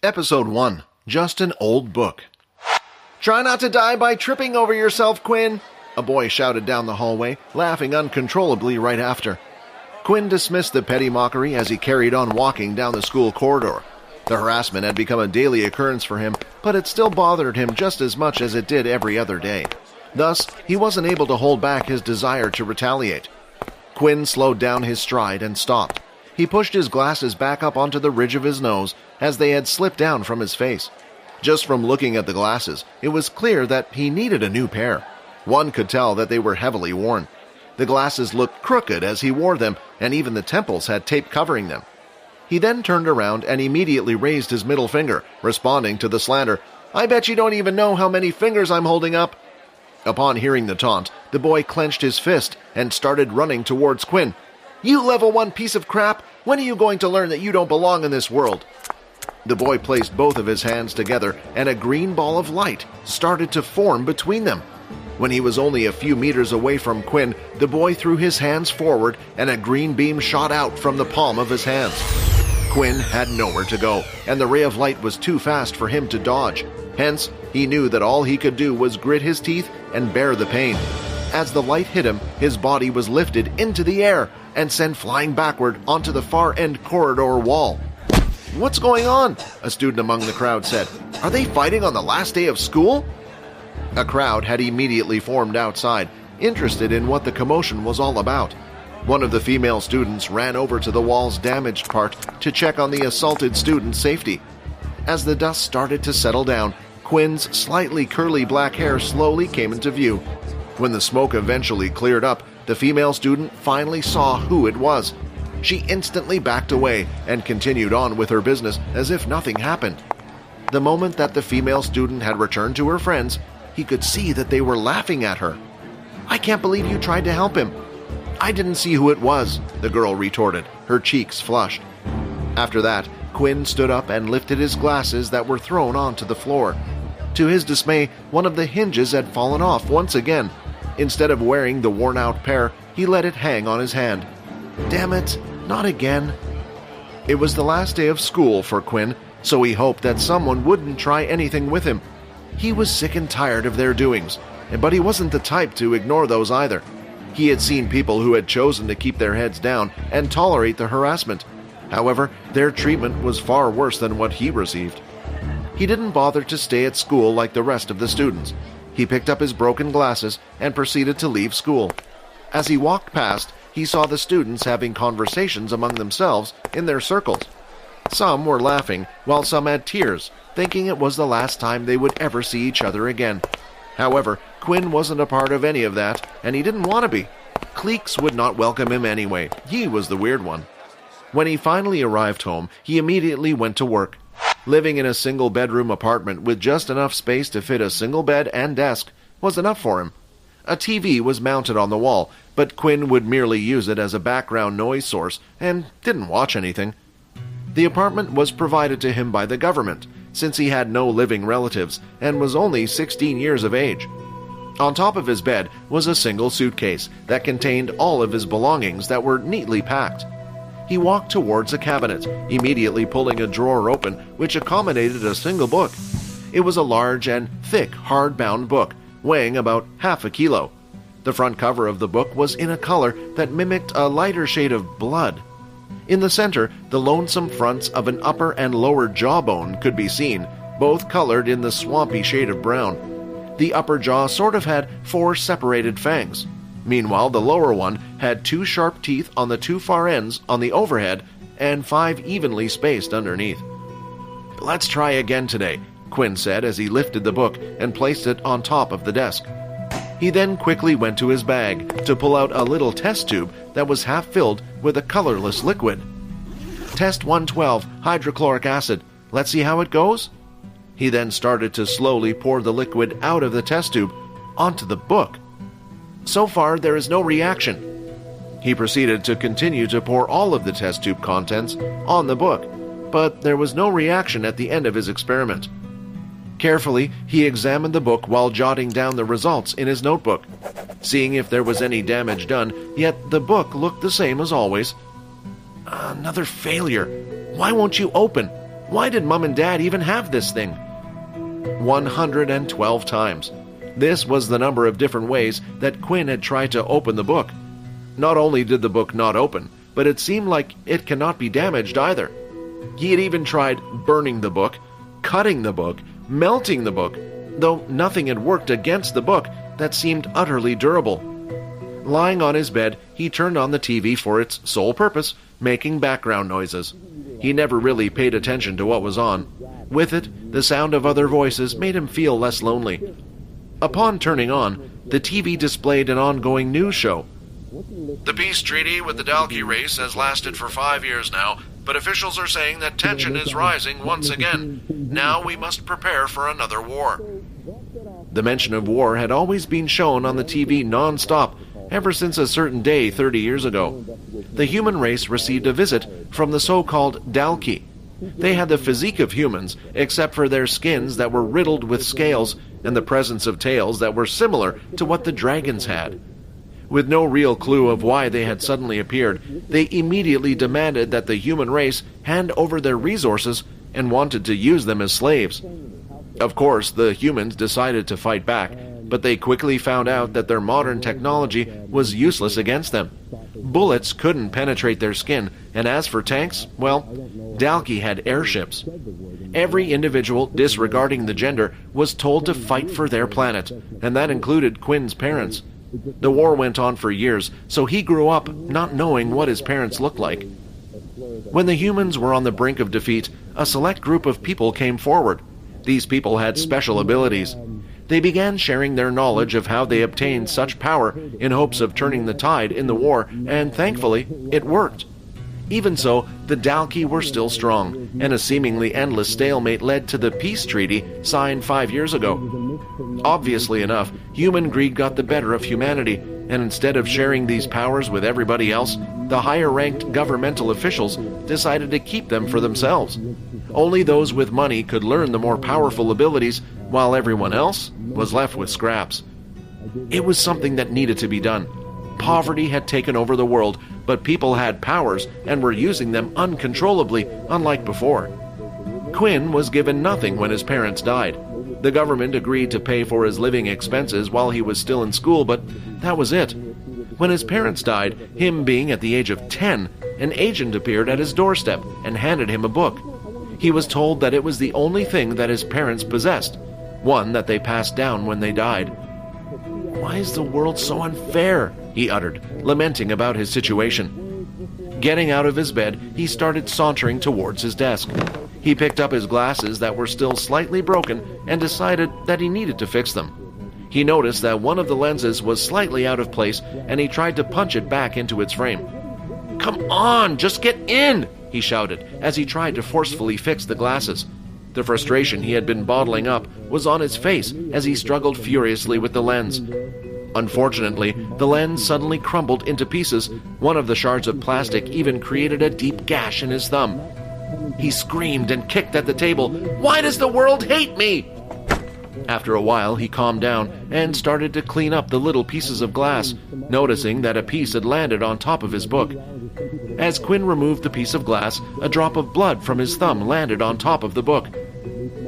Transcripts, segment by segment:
Episode 1. Just an Old Book. "Try not to die by tripping over yourself, Quinn," a boy shouted down the hallway, laughing uncontrollably right after. Quinn dismissed the petty mockery as he carried on walking down the school corridor. The harassment had become a daily occurrence for him, but it still bothered him just as much as it did every other day. Thus, he wasn't able to hold back his desire to retaliate. Quinn slowed down his stride and stopped. He pushed his glasses back up onto the ridge of his nose as they had slipped down from his face. Just from looking at the glasses, it was clear that he needed a new pair. One could tell that they were heavily worn. The glasses looked crooked as he wore them, and even the temples had tape covering them. He then turned around and immediately raised his middle finger, responding to the slander, "I bet you don't even know how many fingers I'm holding up." Upon hearing the taunt, the boy clenched his fist and started running towards Quinn. "You level 1 piece of crap! When are you going to learn that you don't belong in this world?" The boy placed both of his hands together, and a green ball of light started to form between them. When he was only a few meters away from Quinn, the boy threw his hands forward, and a green beam shot out from the palm of his hands. Quinn had nowhere to go, and the ray of light was too fast for him to dodge. Hence, he knew that all he could do was grit his teeth and bear the pain. As the light hit him, his body was lifted into the air and sent flying backward onto the far-end corridor wall. "What's going on?" a student among the crowd said. "Are they fighting on the last day of school?" A crowd had immediately formed outside, interested in what the commotion was all about. One of the female students ran over to the wall's damaged part to check on the assaulted student's safety. As the dust started to settle down, Quinn's slightly curly black hair slowly came into view. When the smoke eventually cleared up, the female student finally saw who it was. She instantly backed away and continued on with her business as if nothing happened. The moment that the female student had returned to her friends, he could see that they were laughing at her. "I can't believe you tried to help him." "I didn't see who it was," the girl retorted, her cheeks flushed. After that, Quinn stood up and lifted his glasses that were thrown onto the floor. To his dismay, one of the hinges had fallen off once again. Instead of wearing the worn-out pair, he let it hang on his hand. Damn it, not again. It was the last day of school for Quinn, so he hoped that someone wouldn't try anything with him. He was sick and tired of their doings, but he wasn't the type to ignore those either. He had seen people who had chosen to keep their heads down and tolerate the harassment. However, their treatment was far worse than what he received. He didn't bother to stay at school like the rest of the students. He picked up his broken glasses and proceeded to leave school. As he walked past, he saw the students having conversations among themselves in their circles. Some were laughing, while some had tears, thinking it was the last time they would ever see each other again. However, Quinn wasn't a part of any of that, and he didn't want to be. Cliques would not welcome him anyway. He was the weird one. When he finally arrived home, he immediately went to work. Living in a single-bedroom apartment with just enough space to fit a single bed and desk was enough for him. A TV was mounted on the wall, but Quinn would merely use it as a background noise source and didn't watch anything. The apartment was provided to him by the government, since he had no living relatives and was only 16 years of age. On top of his bed was a single suitcase that contained all of his belongings that were neatly packed. He walked towards a cabinet, immediately pulling a drawer open, which accommodated a single book. It was a large and thick, hard-bound book, weighing about half a kilo. The front cover of the book was in a color that mimicked a lighter shade of blood. In the center, the lonesome fronts of an upper and lower jawbone could be seen, both colored in the swampy shade of brown. The upper jaw sort of had 4 separated fangs. Meanwhile, the lower one had 2 sharp teeth on the 2 far ends on the overhead and 5 evenly spaced underneath. "Let's try again today," Quinn said as he lifted the book and placed it on top of the desk. He then quickly went to his bag to pull out a little test tube that was half filled with a colorless liquid. "Test 112, hydrochloric acid. Let's see how it goes." He then started to slowly pour the liquid out of the test tube onto the book. "So far, there is no reaction." He proceeded to continue to pour all of the test tube contents on the book, but there was no reaction at the end of his experiment. Carefully, he examined the book while jotting down the results in his notebook, seeing if there was any damage done, yet the book looked the same as always. "Another failure. Why won't you open? Why did Mom and Dad even have this thing? 112 times. This was the number of different ways that Quinn had tried to open the book. Not only did the book not open, but it seemed like it cannot be damaged either. He had even tried burning the book, cutting the book, melting the book, though nothing had worked against the book that seemed utterly durable. Lying on his bed, he turned on the TV for its sole purpose, making background noises. He never really paid attention to what was on. With it, the sound of other voices made him feel less lonely. Upon turning on, the TV displayed an ongoing news show. The peace treaty with the Dalki race has lasted for 5 years now, but officials are saying that tension is rising once again. Now we must prepare for another war. The mention of war had always been shown on the TV non-stop, ever since a certain day 30 years ago. The human race received a visit from the so-called Dalki. They had the physique of humans, except for their skins that were riddled with scales and the presence of tails that were similar to what the dragons had. With no real clue of why they had suddenly appeared, they immediately demanded that the human race hand over their resources and wanted to use them as slaves. Of course, the humans decided to fight back, but they quickly found out that their modern technology was useless against them. Bullets couldn't penetrate their skin, and as for tanks, well, Dalki had airships. Every individual, disregarding the gender, was told to fight for their planet, and that included Quinn's parents. The war went on for years, so he grew up not knowing what his parents looked like. When the humans were on the brink of defeat, a select group of people came forward. These people had special abilities. They began sharing their knowledge of how they obtained such power in hopes of turning the tide in the war, and thankfully, it worked. Even so, the Dalki were still strong, and a seemingly endless stalemate led to the peace treaty signed 5 years ago. Obviously enough, human greed got the better of humanity, and instead of sharing these powers with everybody else, the higher-ranked governmental officials decided to keep them for themselves. Only those with money could learn the more powerful abilities, while everyone else was left with scraps. It was something that needed to be done. Poverty had taken over the world, but people had powers and were using them uncontrollably, unlike before. Quinn was given nothing when his parents died. The government agreed to pay for his living expenses while he was still in school, but that was it. When his parents died, him being at the age of 10, an agent appeared at his doorstep and handed him a book. He was told that it was the only thing that his parents possessed, one that they passed down when they died. "Why is the world so unfair?" he uttered, lamenting about his situation. Getting out of his bed, he started sauntering towards his desk. He picked up his glasses that were still slightly broken and decided that he needed to fix them. He noticed that one of the lenses was slightly out of place, and he tried to punch it back into its frame. "Come on, just get in!" he shouted as he tried to forcefully fix the glasses. The frustration he had been bottling up was on his face as he struggled furiously with the lens. Unfortunately, the lens suddenly crumbled into pieces. One of the shards of plastic even created a deep gash in his thumb. He screamed and kicked at the table. "Why does the world hate me?" After a while, he calmed down and started to clean up the little pieces of glass, noticing that a piece had landed on top of his book. As Quinn removed the piece of glass, a drop of blood from his thumb landed on top of the book.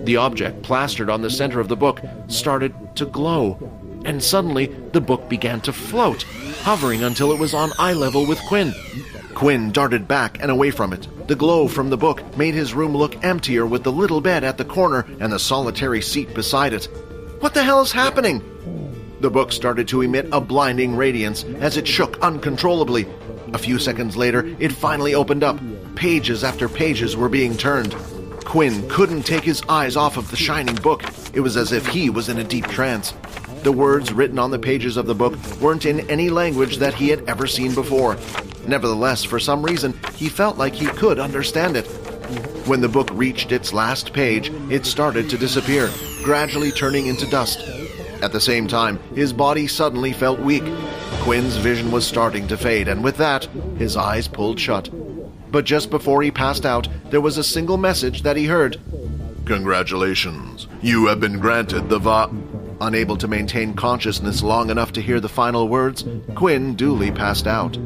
The object plastered on the center of the book started to glow, and suddenly the book began to float, hovering until it was on eye level with Quinn. Quinn darted back and away from it. The glow from the book made his room look emptier with the little bed at the corner and the solitary seat beside it. What the hell is happening? The book started to emit a blinding radiance as it shook uncontrollably. A few seconds later, it finally opened up. Pages after pages were being turned. Quinn couldn't take his eyes off of the shining book. It was as if he was in a deep trance. The words written on the pages of the book weren't in any language that he had ever seen before. Nevertheless, for some reason, he felt like he could understand it. When the book reached its last page, it started to disappear, gradually turning into dust. At the same time, his body suddenly felt weak. Quinn's vision was starting to fade, and with that, his eyes pulled shut. But just before he passed out, there was a single message that he heard. "Congratulations, you have been granted the Unable to maintain consciousness long enough to hear the final words, Quinn duly passed out.